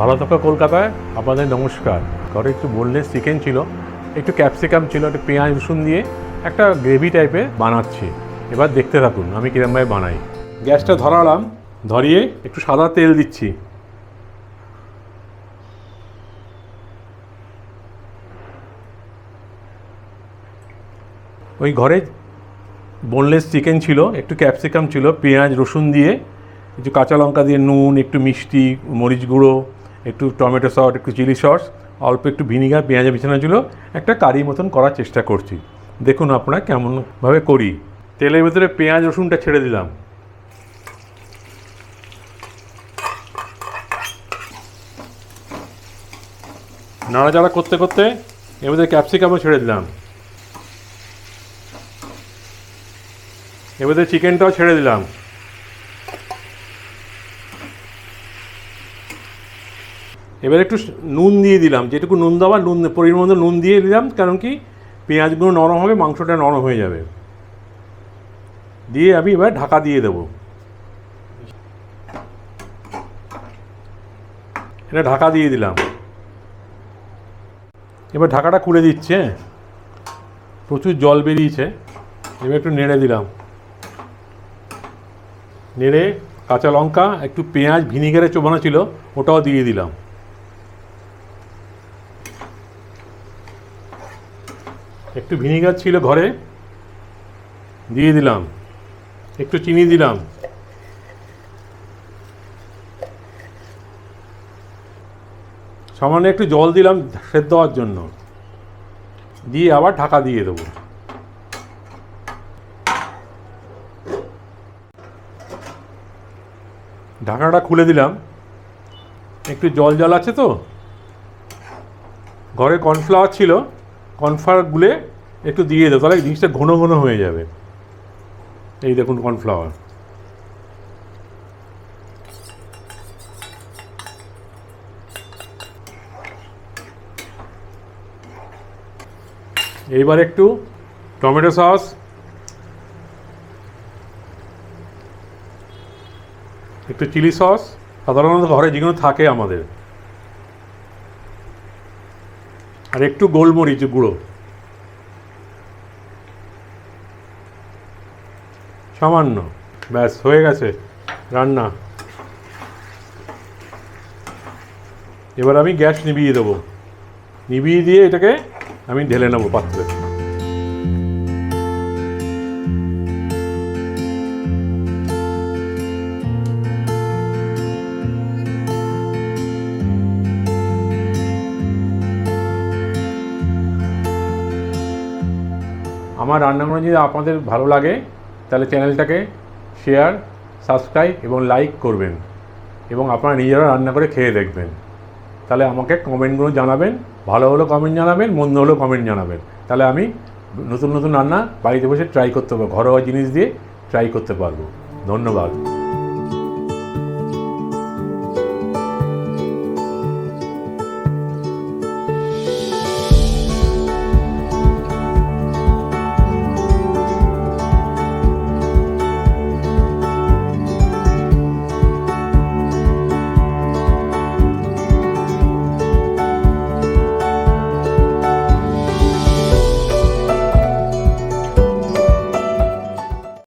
ভালো থাকো কলকাতায় আপনাদের নমস্কার। ঘরে একটু বোনলেস চিকেন ছিল, একটু ক্যাপসিকাম ছিল, একটু পেঁয়াজ রসুন দিয়ে একটা গ্রেভি টাইপের বানাচ্ছি। এবার দেখতে থাকুন আমি কীরকমভাবে বানাই। গ্যাসটা ধরালাম, ধরিয়ে একটু সাদা তেল দিচ্ছি। ওই ঘরে বোনলেস চিকেন ছিল, একটু ক্যাপসিকাম ছিল, পেঁয়াজ রসুন দিয়ে, একটু কাঁচা লঙ্কা দিয়ে, নুন, একটু মিষ্টি, মরিচ গুঁড়ো, একটু টমেটো সস, একটু চিলি সস, অল্প একটু ভিনিগার, পেঁয়াজে বিছানো ছিল, একটা কারি মতন করার চেষ্টা করছি। দেখুন আপনারা কেমনভাবে করি। তেলের ভেতরে পেঁয়াজ রসুনটা ছেড়ে দিলাম, নাড়াচাড়া করতে করতে এর মধ্যে ক্যাপসিকামও ছেড়ে দিলাম, এর মধ্যে চিকেনটাও ছেড়ে দিলাম। এবার একটু নুন দিয়ে দিলাম, যেটুকু নুন দেওয়ার নুন পরিমাণ মতো নুন দিয়ে দিলাম, কারণ কি পেঁয়াজগুলো নরম হবে, মাংসটা নরম হয়ে যাবে। দিয়ে আমি এবার ঢাকা দিয়ে দেবো। এটা ঢাকা দিয়ে দিলাম। এবার ঢাকাটা খুলে দিচ্ছে, প্রচুর জল বেরিয়েছে। এবার একটু নেড়ে দিলাম, নেড়ে কাঁচা লঙ্কা, একটু পেঁয়াজ ভিনিগারে চোবানো ছিল ওটাও দিয়ে দিলাম। একটু ভিনিগার ছিল ঘরে, দিয়ে দিলাম। একটু চিনি দিলাম, সামান্য একটু জল দিলাম সেদ্ধ হওয়ার জন্য, দিয়ে আবার ঢাকা দিয়ে দেবো। ঢাকাটা খুলে দিলাম। একটু জল জল আছে তো, ঘরে কর্নফ্লাওয়ার ছিল, কর্নফ্লাওয়ার গুলে একটু দিয়ে দেবো, তাহলে জিনিসটা ঘন ঘন হয়ে যাবে। এই দেখুন কর্নফ্লাওয়ার। এইবার একটু টমেটো সস, একটু চিলি সস, সাধারণত ঘরে যেগুলো থাকে আমাদের, আর একটু গোলমরিচ গুঁড়ো, সামান্য। ব্যাস হয়ে গেছে রান্না। এবার আমি গ্যাস নিভিয়ে দেবো, নিভিয়ে দিয়ে এটাকে আমি ঢেলে নেবো পাত্রে। আমার রান্নাগুলো যদি আপনাদের ভালো লাগে তাহলে চ্যানেলটাকে শেয়ার, সাবস্ক্রাইব এবং লাইক করবেন, এবং আপনারা নিজেরা রান্না করে খেয়ে দেখবেন। তাহলে আমাকে কমেন্টগুলো জানাবেন, ভালো হলেও কমেন্ট জানাবেন, মন্দ হলেও কমেন্ট জানাবেন। তাহলে আমি নতুন নতুন রান্না বাড়িতে বসে ট্রাই করতে পারবো, ঘরোয়া জিনিস দিয়ে ট্রাই করতে পারবো। ধন্যবাদ।